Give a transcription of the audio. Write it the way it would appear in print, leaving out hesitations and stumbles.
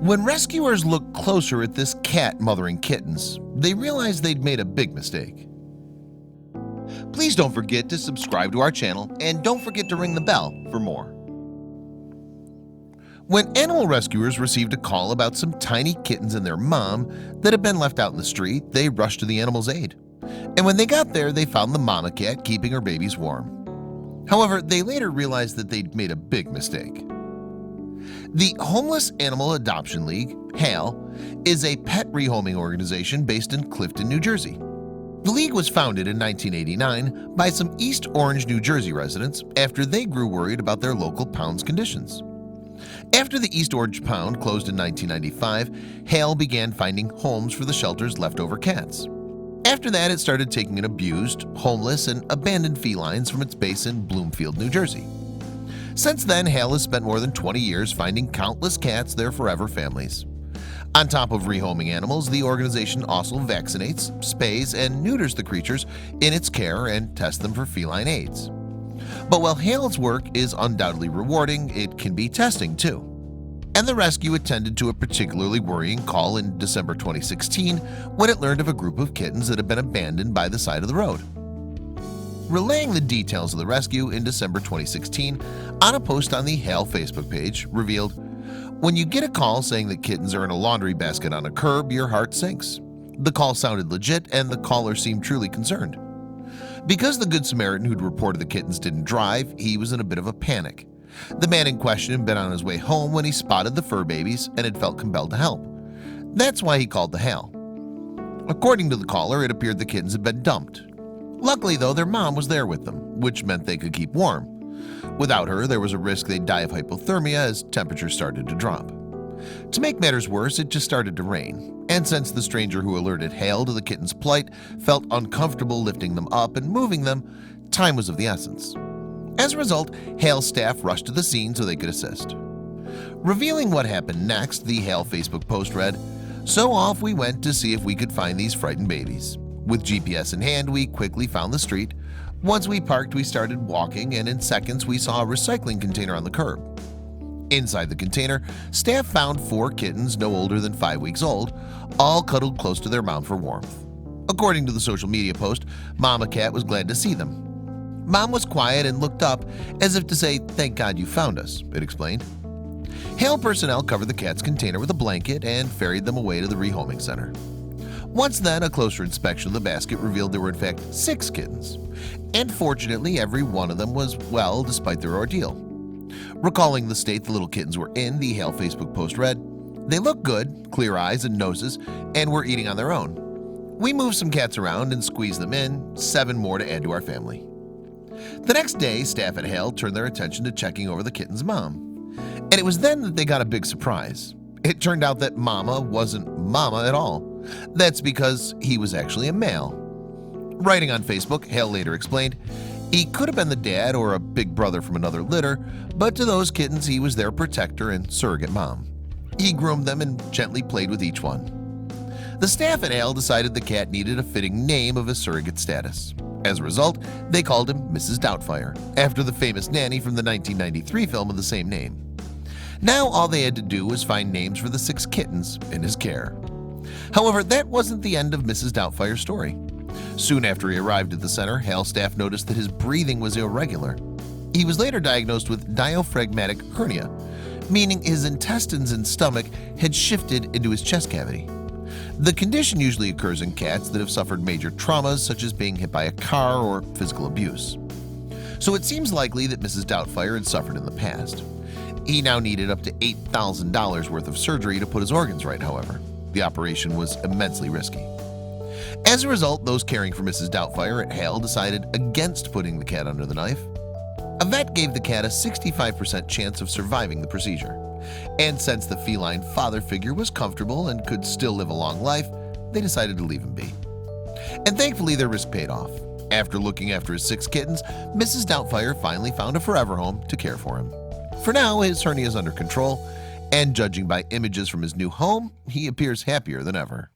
When rescuers looked closer at this cat mothering kittens, they realized they'd made a big mistake. Please don't forget to subscribe to our channel and don't forget to ring the bell for more. When animal rescuers received a call about some tiny kittens and their mom that had been left out in the street, they rushed to the animal's aid. And when they got there, they found the mama cat keeping her babies warm. However, they later realized that they'd made a big mistake. The Homeless Animal Adoption League, HAL, is a pet rehoming organization based in Clifton, New Jersey. The league was founded in 1989 by some East Orange, New Jersey residents after they grew worried about their local pound's conditions. After the East Orange Pound closed in 1995, HAL began finding homes for the shelter's leftover cats. After that, it started taking in abused, homeless, and abandoned felines from its base in Bloomfield, New Jersey. Since then, HAL has spent more than 20 years finding countless cats their forever families. On top of rehoming animals, the organization also vaccinates, spays, and neuters the creatures in its care and tests them for feline AIDS. But while HAL's work is undoubtedly rewarding, it can be testing too. And the rescue attended to a particularly worrying call in December 2016 when it learned of a group of kittens that had been abandoned by the side of the road. Relaying the details of the rescue in December 2016 on a post on the HAL Facebook page revealed, "When you get a call saying that kittens are in a laundry basket on a curb, your heart sinks. The call sounded legit and the caller seemed truly concerned. Because the Good Samaritan who'd reported the kittens didn't drive, he was in a bit of a panic. The man in question had been on his way home when he spotted the fur babies and had felt compelled to help. That's why he called the HAL. According to the caller, it appeared the kittens had been dumped. Luckily, though, their mom was there with them, which meant they could keep warm. Without her, there was a risk they'd die of hypothermia as temperatures started to drop. To make matters worse, it just started to rain, and since the stranger who alerted HAL to the kittens' plight felt uncomfortable lifting them up and moving them, time was of the essence. As a result, HAL staff rushed to the scene so they could assist." Revealing what happened next, the HAL Facebook post read, "So off we went to see if we could find these frightened babies. With GPS in hand, we quickly found the street. Once we parked, we started walking, and in seconds we saw a recycling container on the curb. Inside the container, staff found 4 kittens no older than 5 weeks old, all cuddled close to their mom for warmth. According to the social media post, Mama Cat was glad to see them. Mom was quiet and looked up as if to say, 'Thank God you found us,' it explained." HAL personnel covered the cat's container with a blanket and ferried them away to the rehoming center. Once then, a closer inspection of the basket revealed there were in fact 6 kittens. And fortunately, every one of them was well despite their ordeal. Recalling the state the little kittens were in, the HAL Facebook post read, "They look good, clear eyes and noses, and were eating on their own. We moved some cats around and squeezed them in, 7 more to add to our family." The next day, staff at HAL turned their attention to checking over the kitten's mom. And it was then that they got a big surprise. It turned out that Mama wasn't Mama at all. That's because he was actually a male. Writing on Facebook, HAL later explained, "He could have been the dad or a big brother from another litter, but to those kittens he was their protector and surrogate mom. He groomed them and gently played with each one." The staff at HAL decided the cat needed a fitting name of his surrogate status. As a result, they called him Mrs. Doubtfire, after the famous nanny from the 1993 film of the same name. Now all they had to do was find names for the 6 kittens in his care. However, that wasn't the end of Mrs. Doubtfire's story. Soon after he arrived at the center, HAL staff noticed that his breathing was irregular. He was later diagnosed with diaphragmatic hernia, meaning his intestines and stomach had shifted into his chest cavity. The condition usually occurs in cats that have suffered major traumas such as being hit by a car or physical abuse. So it seems likely that Mrs. Doubtfire had suffered in the past. He now needed up to $8,000 worth of surgery to put his organs right, however. The operation was immensely risky. As a result, those caring for Mrs. Doubtfire at HAL decided against putting the cat under the knife. A vet gave the cat a 65% chance of surviving the procedure. And since the feline father figure was comfortable and could still live a long life, they decided to leave him be. And thankfully, their risk paid off. After looking after his 6 kittens, Mrs. Doubtfire finally found a forever home to care for him. For now, his hernia is under control, and judging by images from his new home, he appears happier than ever.